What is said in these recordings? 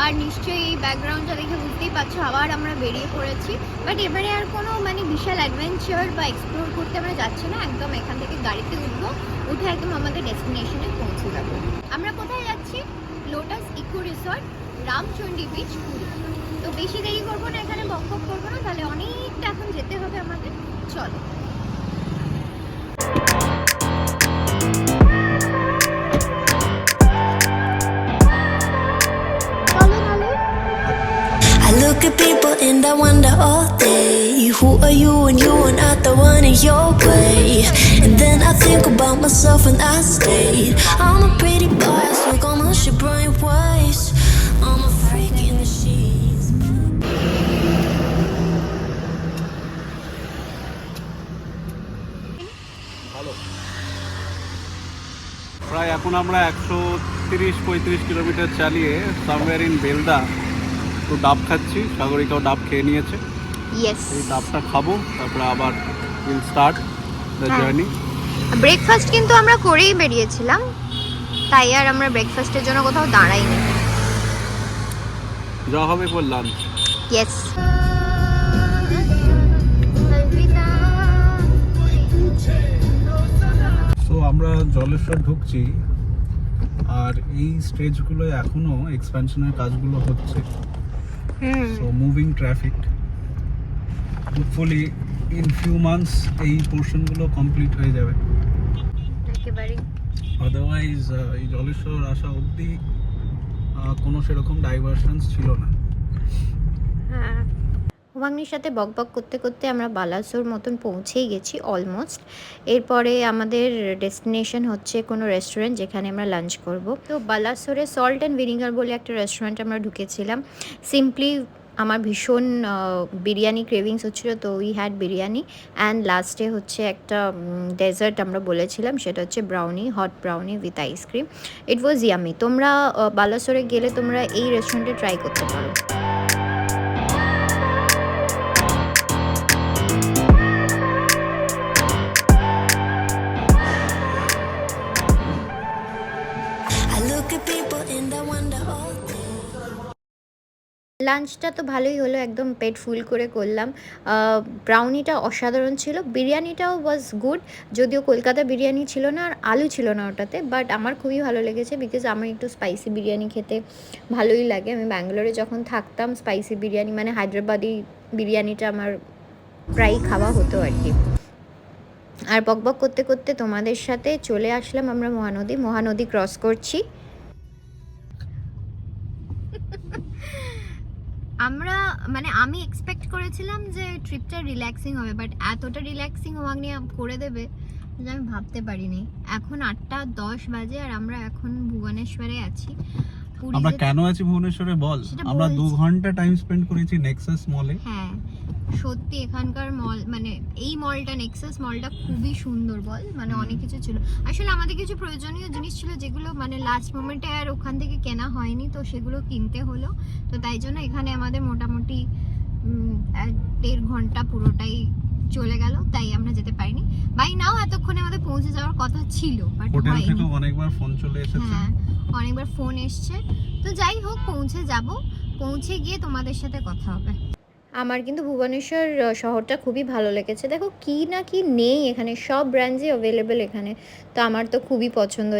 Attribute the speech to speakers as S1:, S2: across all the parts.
S1: আর নিশ্চয়ই এই ব্যাকগ্রাউন্ডটা দেখে বুঝতেই পারছো আবার আমরা বেরিয়ে পড়েছি। বাট এবারে আর কোনো মানে বিশাল অ্যাডভেঞ্চার বা এক্সপ্লোর করতে আমরা যাচ্ছি না, একদম এখান থেকে গাড়িতে উঠবো, উঠে একদম আমাদের ডেস্টিনেশনে পৌঁছে যাবো। আমরা কোথায় যাচ্ছি? Lotus eco resort, Ramchandi beach, Puri. তো বেশি দেরি করবো না, এখানে বক করবো না, তাহলে অনেকটা এখন যেতে হবে আমাদের। চলো।
S2: I look at people and I wonder all day, who are you and you are not the one in your way. And then I think about myself and I stayed. I'm a pretty boss, look almost your brain waves. I'm a freak in the sheets.
S3: ভালো। প্রায় এখন আমরা 130-35 kilometre চালিয়ে somewhere in Belda তো ডাব খাচ্ছি। সাগরিকাও ডাব খেয়ে নিয়েছে।
S1: ইয়েস,
S3: এই ডাবটা খাবো, তারপরে আবার will start the journey.
S1: Breakfast কিন্তু আমরা করেই বেরিয়েছিলাম, তাই আর আমরা ব্রেকফাস্টের জন্য কোথাও দাঁড়াইনি।
S3: যা হবে ফর লাঞ্চ।
S1: ইয়েস।
S3: সো আমরা জলেশ্বর ঢুকছি, আর এই স্টেজগুলো এখনো এক্সপ্যানশনের কাজগুলো হচ্ছে। So moving traffic, hopefully in few months এই পোর্শনগুলো কমপ্লিট হয়ে যাবে।
S1: একেবারে
S3: আদারওয়াইজ এই জলেশ্বর আসা অবধি কোনো সেরকম ডাইভারশনস ছিল না।
S1: হ্যাঁ, হুমাংনির সাথে বকবক করতে করতে আমরা বালাসোর মতন পৌঁছেই গেছি অলমোস্ট। এরপরে আমাদের ডেস্টিনেশন হচ্ছে কোনো রেস্টুরেন্ট যেখানে আমরা লাঞ্চ করব। তো বালাসোরে সল্ট অ্যান্ড ভিনিগার বলে একটা রেস্টুরেন্ট আমরা ঢুকেছিলাম। সিম্পলি আমার ভীষণ বিরিয়ানি ক্রেভিংস হচ্ছিলো, তো উই হ্যাড বিরিয়ানি অ্যান্ড লাস্টে হচ্ছে একটা ডেজার্ট আমরা বলেছিলাম, সেটা হচ্ছে brownie, hot brownie with ice cream. It was yummy. তোমরা বালাসোরে গেলে তোমরা এই রেস্টুরেন্টে ট্রাই করতে পারো।
S2: I look at people and I wonder all day.
S1: লাঞ্চটা তো ভালোই হলো, একদম পেট ফুল করে করলাম। ব্রাউনিটা অসাধারণ ছিল, বিরিয়ানিটাও ওয়াজ গুড, যদিও কলকাতা বিরিয়ানি ছিল না আর আলু ছিল না ওটাতে, বাট আমার খুবই ভালো লেগেছে বিকজ আমার একটু স্পাইসি বিরিয়ানি খেতে ভালোই লাগে। আমি ব্যাঙ্গালোরে যখন থাকতাম স্পাইসি বিরিয়ানি মানে হায়দ্রাবাদি বিরিয়ানিটা আমার প্রায় খাওয়া হতো আর কি। আর বকবক করতে করতে তোমাদের সাথে চলে আসলাম আমরা মহানদী ক্রস করছি। আমরা মানে আমি এক্সপেক্ট করেছিলাম যে ট্রিপটা রিল্যাক্সিং হবে, বাট এতটা রিল্যাক্সিং ওয়াংনি করে দেবে যে আমি ভাবতে পারিনি। এখন 8:10 বাজে আর আমরা এখন ভুবনেশ্বরে আছি।
S3: আমরা কেন আছি ভুবনেশ্বরে বল? আমরা 2 ঘন্টা টাইম স্পেন্ড করেছি নেক্সাস মলে।
S1: হ্যাঁ সত্যি এখানকার মল মানে এই মলটা নেক্সাস মলটা খুবই সুন্দর বল, মানে অনেক কিছু ছিল। আসলে আমাদের কিছু প্রয়োজনীয় জিনিস ছিল যেগুলো মানে লাস্ট মোমেন্টে আর ওখান থেকে কেনা হয়নি, তো সেগুলো কিনতে হলো। তো তাই জন্য এখানে আমাদের মোটামুটি 1.5 ঘন্টা পুরোটাই চলে গেল, তাই আমরা যেতে পারিনি। বাই নাও এতক্ষণে আমাদের পৌঁছে যাওয়ার কথা ছিল, বাট
S3: হোটেল থেকে অনেকবার ফোন চলে এসেছে।
S1: হ্যাঁ অনেকবার ফোন এসছে। তো যাই হোক পৌঁছে যাব, পৌঁছে গিয়ে তোমাদের সাথে কথা হবে। আমার কিন্তু ভুবনেশ্বর শহরটা খুবই ভালো লেগেছে। দেখো কি না কি নেই এখানে, সব ব্র্যান্ডসই অ্যাভেলেবেল এখানে, তো আমার তো খুবই পছন্দ।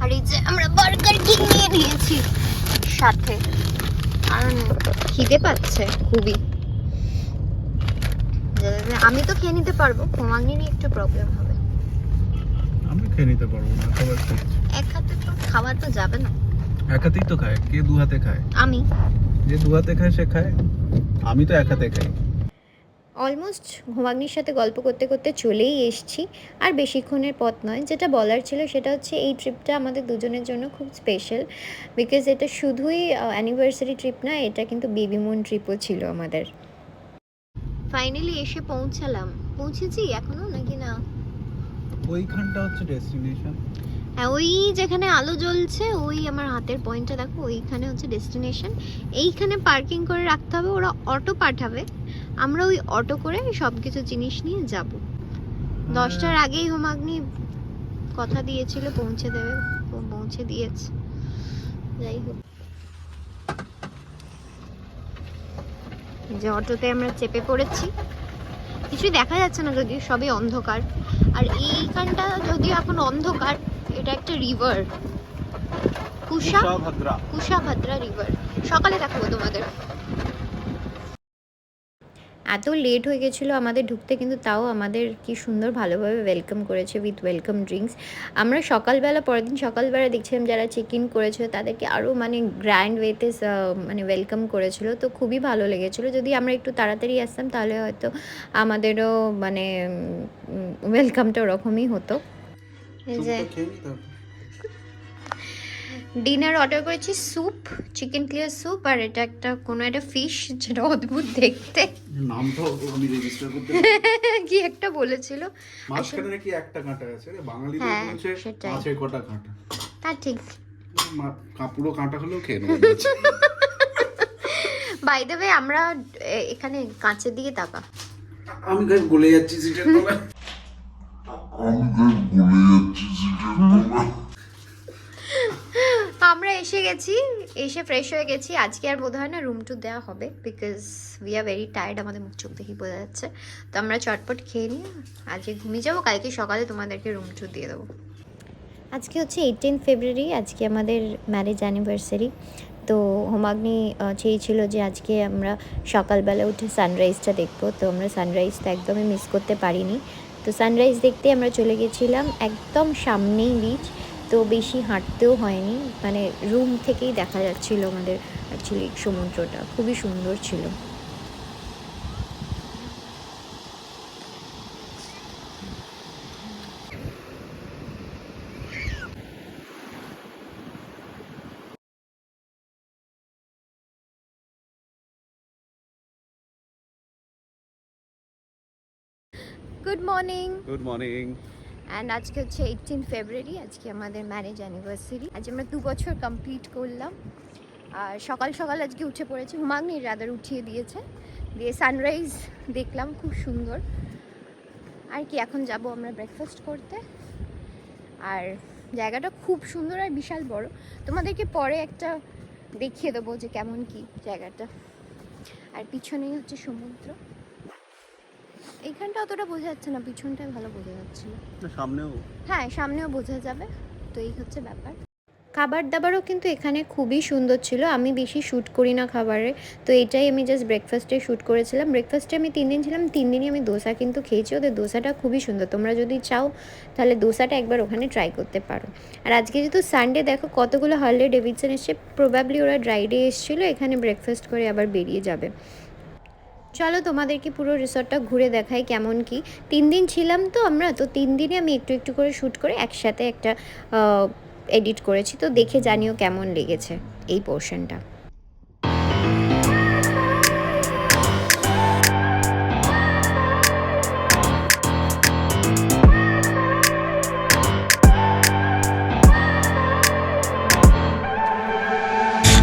S1: আর এই যে আমরা বার্গার কিং নিয়ে নিয়েছি সাথে, কারণ খিদে পাচ্ছে খুবই। আমি তো খেয়ে নিতে পারবো, হোমাঙ্গিরই একটু প্রবলেম হবে।
S3: আমি খেয়ে নিতে পারবো না, সবাই খাচ্ছে।
S1: এক হাতে তো খাওয়া তো যাবে না।
S3: এক হাতেই তো খায়, কে 2 হাতে খায়?
S1: আমি
S3: যে 2 হাতে খায় সে খায়, আমি তো এক হাতে খাই।
S1: অলমোস্ট হোমাগ্নির সাথে গল্প করতে করতে চলেই এসেছি, আর বেশিক্ষণের পথ নয়। যেটা বলার ছিল সেটা হচ্ছে এই ট্রিপটা আমাদের দুজনের জন্য খুব স্পেশাল, বিকজ এটা শুধুই অ্যানিভার্সারি ট্রিপ না, এটা কিন্তু বেবি মুন ট্রিপও ছিল আমাদের। ফাইনালি এসে পৌঁছেছি এখনো নাকি না?
S3: ওইখানটা হচ্ছে ডেস্টিনেশন।
S1: হ্যাঁ ওই যেখানে আলো জ্বলছে ওই আমার হাতের পয়েন্টটা দেখো, ওইখানে হচ্ছে ডেস্টিনেশন। এইখানে পার্কিং করে রাখতে হবে, ওরা অটো পাঠাবে, আমরা ওই অটো করে সব কিছু জিনিস নিয়ে যাব। 10টার আগেই হোমাগ্নি কথা দিয়েছিল পৌঁছে দেবে, পৌঁছে দিয়েছে। যাই হোক যে অটোতে আমরা চেপে পড়েছি, কিছুই দেখা যাচ্ছে না যদিও, সবই অন্ধকার। আর এইখানটা যদিও এখন অন্ধকার, এটা একটা রিভার, কুশাভাদ্রা রিভার। সকালে দেখাবো তোমাদের। এত লেট হয়ে গেছিলো আমাদের ঢুকতে, কিন্তু তাও আমাদের কি সুন্দর ভালোভাবে ওয়েলকাম করেছে উইথ ওয়েলকাম ড্রিঙ্কস। আমরা সকালবেলা, পরের দিন সকালবেলা দেখছিলাম যারা চেক ইন করেছিল তাদেরকে আরও মানে গ্র্যান্ড ওয়েতে মানে ওয়েলকাম করেছিল, তো খুবই ভালো লেগেছিলো। যদি আমরা একটু তাড়াতাড়ি আসতাম তাহলে হয়তো আমাদেরও মানে ওয়েলকামটা ওরকমই হতো। এই যে ডিনার অর্ডার করেছি, স্যুপ, চিকেন ক্লিয়ার স্যুপ, আর এটা একটা কোনো একটা ফিশ, যেটা অদ্ভুত দেখতে,
S3: নামটা আমি রেজিস্টার করতে
S1: কি একটা বলেছিল।
S3: মাঝখানে নাকি একটা কাঁটা আছে, বাঙালিদের বলছে মাছের কটা কাঁটা,
S1: তা ঠিক,
S3: পুরো কাঁটা হলেও খেয়ে নেবো।
S1: বাই দ্য ওয়ে আমরা এখানে কাঁচের দিকে তাকা,
S3: আমি গায়ে গলে যাচ্ছি সিটের তলায়,
S1: আমরা এসে গেছি, এসে ফ্রেশ হয়ে গেছি। আজকে আর বোধ হয় না রুম টু দেওয়া হবে, because we are very tired, আমাদের মুখ চোখ দেখেই বোঝা যাচ্ছে। তো আমরা চটপট খেয়ে নিয়ে আজকে ঘুমিয়ে যাবো, কালকে সকালে তোমাদেরকে রুম টু দিয়ে দেবো। আজকে হচ্ছে 18 ফেব্রুয়ারি, আজকে আমাদের ম্যারেজ অ্যানিভার্সারি। তো হোমাগ্নি চেয়েছিল যে আজকে আমরা সকালবেলা উঠে সানরাইজটা দেখবো, তো আমরা সানরাইজটা একদমই মিস করতে পারিনি। তো সানরাইজ দেখতে আমরা চলে গেছিলাম, একদম সামনেই বিচ, তো বেশি হাঁটতেও হয়নি, মানে রুম থেকেই দেখা যাচ্ছিল আমাদের অ্যাকচুয়ালি সমুদ্রটা, খুবই সুন্দর ছিল। Good morning.
S3: Good morning.
S1: And আজকে হচ্ছে 18 ফেব্রুয়ারি, আজকে আমাদের ম্যারেজ অ্যানিভার্সারি। আজ আমরা 2 বছর কমপ্লিট করলাম। আর সকাল সকাল আজকে উঠে পড়েছি, হুমাগ্নি রাদার উঠিয়ে দিয়েছে, দিয়ে সানরাইজ দেখলাম, খুব সুন্দর। আর কি, এখন যাব আমরা ব্রেকফাস্ট করতে। আর জায়গাটা খুব সুন্দর আর বিশাল বড়, তোমাদেরকে পরে একটা দেখিয়ে দেবো যে কেমন কি জায়গাটা। আর পিছনেই হচ্ছে সমুদ্র, এইখানটা অতটা বোঝা যাচ্ছে না, পিছনটাই ভালো বোঝা যাচ্ছিল,
S3: সামনেও,
S1: হ্যাঁ সামনেও বোঝা যাবে। তো এই হচ্ছে ব্যাপার। খাবার দাবারও কিন্তু এখানে খুবই সুন্দর ছিল, আমি বেশি শ্যুট করি না খাবারে, তো এটাই আমি জাস্ট ব্রেকফাস্টে শ্যুট করেছিলাম। ব্রেকফাস্টে আমি 3 দিন ছিলাম, 3 দিনই আমি দোসা কিন্তু খেয়েছি, ওদের দোসাটা খুবই সুন্দর। তোমরা যদি চাও তাহলে দোসাটা একবার ওখানে ট্রাই করতে পারো। আর আজকে যেহেতু সানডে, দেখো কতগুলো হার্লে ডেভিডসন এসছে, প্রবাবলি ওরা ড্রাই ডে এসেছিলো, এখানে ব্রেকফাস্ট করে আবার বেরিয়ে যাবে। চলো তোমাদেরকে পুরো রিসর্টটা ঘুরে দেখাই কেমন কি। 3 দিন ছিলাম তো আমরা, তো 3 দিনে আমি একটু একটু করে শ্যুট করে একসাথে একটা এডিট করেছি, তো দেখে জানিও কেমন লেগেছে এই পোর্শনটা।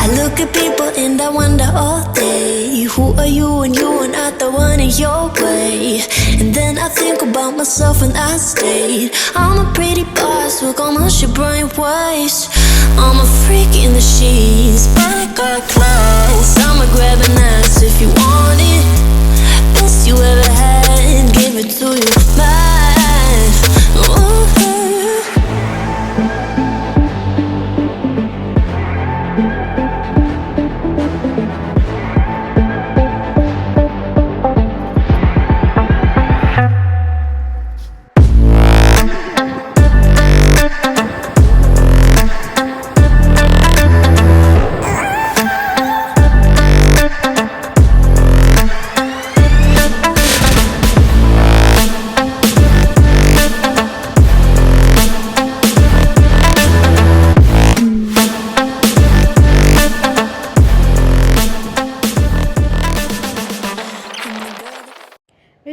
S2: I look at people and I wonder all day, who are you and you are not the one in your way. And then I think about myself and I state, I'm a pretty boss, look almost your brain waves. I'm a freak in the sheets, but I got class. I'ma grab an ass if you want it, best you ever had, give it to you, man. Ooh.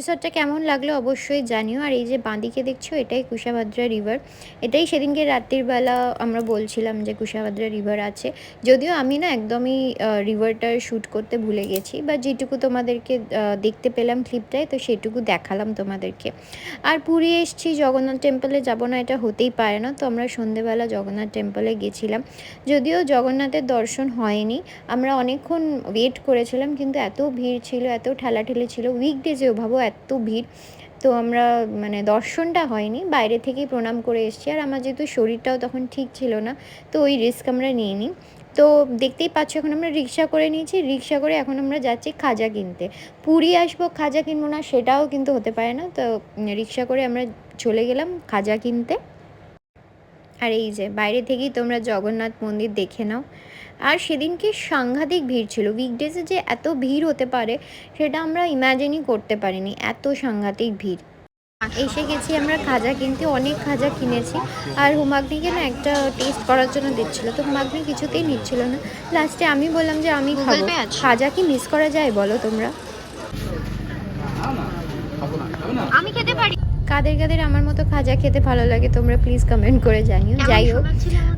S1: রিসর্টটা কেমন লাগলো অবশ্যই জানিও। আর এই যে বাঁদিকে দেখছো এটাই কুশাভাদ্রা river, এটাই সেদিনকে রাত্রির বেলা আমরা বলছিলাম যে কুশাভাদ্রা রিভার আছে। যদিও আমি না একদমই রিভারটার শ্যুট করতে ভুলে গেছি, বা যেটুকু তোমাদেরকে দেখতে পেলাম ক্লিপটায়, তো সেটুকু দেখালাম তোমাদেরকে। আর পুরী এসছি, জগন্নাথ টেম্পলে যাব না এটা হতেই পারে না। তো আমরা সন্ধেবেলা জগন্নাথ টেম্পলে গেছিলাম, যদিও জগন্নাথের দর্শন হয়নি। আমরা অনেকক্ষণ ওয়েট করেছিলাম, কিন্তু এত ভিড় ছিল, এত ঠেলাঠেলি ছিল, উইকডেজেও ভাবো এত ভিড়। তো আমরা মানে দর্শনটা হয়নি, বাইরে থেকেই প্রণাম করে এসেছি। আর আমার যেহেতু শরীরটাও তখন ঠিক ছিল না, তো ওই রিস্ক আমরা নিইনি। তো দেখতেই পাচ্ছ এখন আমরা রিক্সা করে নিয়েছি, রিক্সা করে এখন আমরা যাচ্ছি খাজা কিনতে। পুরী আসবো খাজা কিনবো না সেটাও কিন্তু হতে পারে না। তো রিক্সা করে আমরা চলে গেলাম খাজা কিনতে। আর এই যে বাইরে থেকেই তোমরা জগন্নাথ মন্দির দেখে নাও। আর সেদিনকে সাংঘাতিক ভিড় ছিল, উইকডেজে যে এত ভিড় হতে পারে সেটা আমরা ইম্যাজিনই করতে পারিনি, এত সাংঘাতিক ভিড়। এসে গেছি আমরা খাজা কিনতে, অনেক খাজা কিনেছি। আর হুমাগ্নিকে না একটা টেস্ট করার জন্য দিচ্ছিল, তো হুমাগ্নি কিছুতেই নিচ্ছিল না। লাস্টে আমি বললাম যে আমি খাবো। খাজা কি মিস করা যায় বলো তোমরা?
S4: আমি খেতে পারি।
S1: কাদের কাদের আমার মতো খাজা খেতে ভালো লাগে তোমরা প্লিজ কমেন্ট করে জানিও। যাই হোক,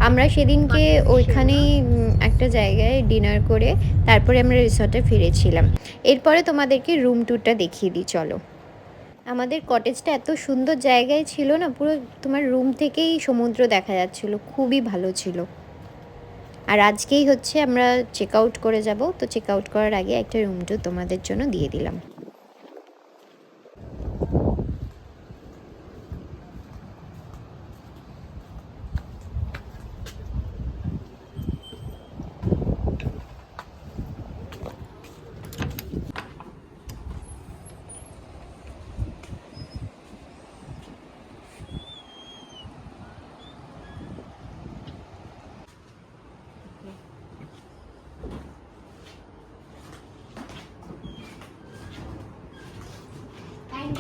S1: আমরা সেদিনকে ওইখানেই একটা জায়গায় ডিনার করে তারপরে আমরা রিসর্টে ফিরেছিলাম। এরপরে তোমাদেরকে রুম ট্যুরটা দেখিয়ে দিই চলো। আমাদের কটেজটা এত সুন্দর জায়গায় ছিল না, পুরো তোমার রুম থেকেই সমুদ্র দেখা যাচ্ছিল, খুবই ভালো ছিল। আর আজকেই হচ্ছে আমরা চেক আউট করে যাব, তো চেক আউট করার আগে একটা রুম ট্যুর তোমাদের জন্য দিয়ে দিলাম।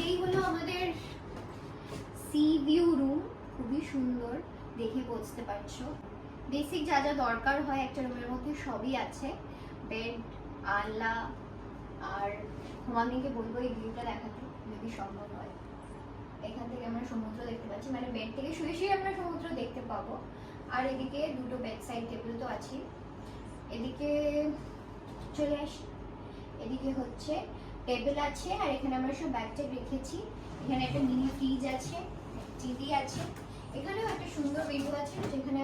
S1: এই হলো আমাদের সি ভিউ রুম, খুবই সুন্দর, দেখে বুঝতে পারছো। বেসিক যা যা দরকার হয় একটা রুমের মধ্যে সবই আছে, বেড, আলনা। আর হুমাগ্নিকে বলবো এই ভিউটা দেখাতে যদি সম্ভব হয়। এখান থেকে আমরা সমুদ্র দেখতে পাচ্ছি, মানে বেড থেকে শুয়ে শুয়ে আমরা সমুদ্র দেখতে পাবো। আর এদিকে দুটো বেড সাইড টেবিল তো আছে। এদিকে চলে আসি, এদিকে হচ্ছে টেবিল আছে, আর এখানে আমরা সব ব্যাগ ট্যাগ রেখেছি। এখানে একটা মিনি ফ্রিজ আছে, টিভি আছে। এখানেও একটা সুন্দর উইন্ডো আছে যেখানে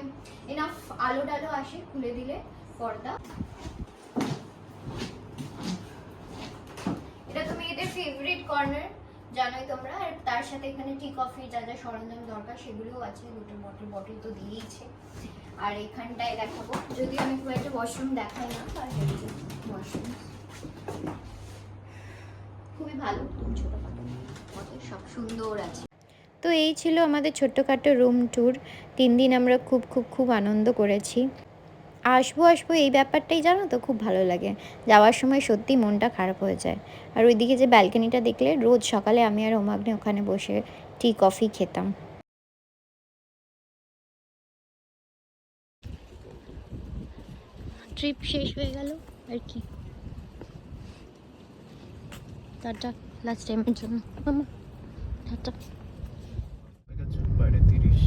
S1: এনাফ আলো টালো আসে, খুলে দিলে পর্দা। এটা তো মেয়েদের ফেভারিট কর্নার জানোই তোমরা। আর তার সাথে এখানে টি কফি যা যা সরঞ্জাম দরকার সেগুলোও আছে, দুটো বটল তো দিয়েইছে। আর এখানটায় দেখাবো, যদি আমি খুব একটা ওয়াশরুম দেখাই না, আর ওয়াশরুম খুবই ভালো, ছোটখাটো সব সুন্দর আছে। তো এই ছিল আমাদের ছোট্টখাটো রুম ট্যুর। 3 দিন আমরা খুব আনন্দ করেছি। আসবো এই ব্যাপারটাই জানো তো খুব ভালো লাগে, যাওয়ার সময় সত্যি মনটা খারাপ হয়ে যায়। আর ওইদিকে যে ব্যালকনিটা দেখলে, রোজ সকালে আমি আর হুমাগ্নি ওখানে বসে টি কফি খেতাম। ট্রিপ শেষ হয়ে গেল আর কি, টাটা লাস্ট টাইমের জন্য মামা, টাটা।
S3: বাইরে 30।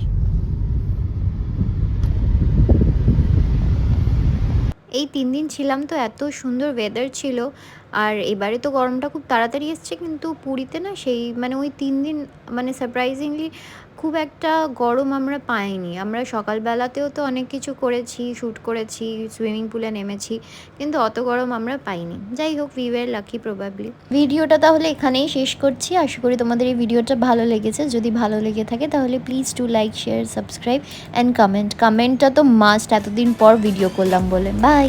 S1: এই 3 দিন ছিলাম তো এত সুন্দর ওয়েদার ছিল। আর এবারে তো গরমটা খুব তাড়াতাড়ি এসছে, কিন্তু পুরীতে না সেই মানে ওই 3 দিন মানে সারপ্রাইজিংলি খুব একটা গরম আমরা পাইনি। আমরা সকালবেলাতেও তো অনেক কিছু করেছি, শ্যুট করেছি, সুইমিং পুলে নেমেছি, কিন্তু অত গরম আমরা পাইনি। যাই হোক, উই ওয়্যার লাকি প্রবাবলি। ভিডিওটা তাহলে এখানেই শেষ করছি। আশা করি তোমাদের এই ভিডিওটা ভালো লেগেছে। যদি ভালো লেগে থাকে তাহলে please to like, share, subscribe and comment. কমেন্টটা তো মাস্ট, এতদিন পর ভিডিও করলাম বলে। বাই।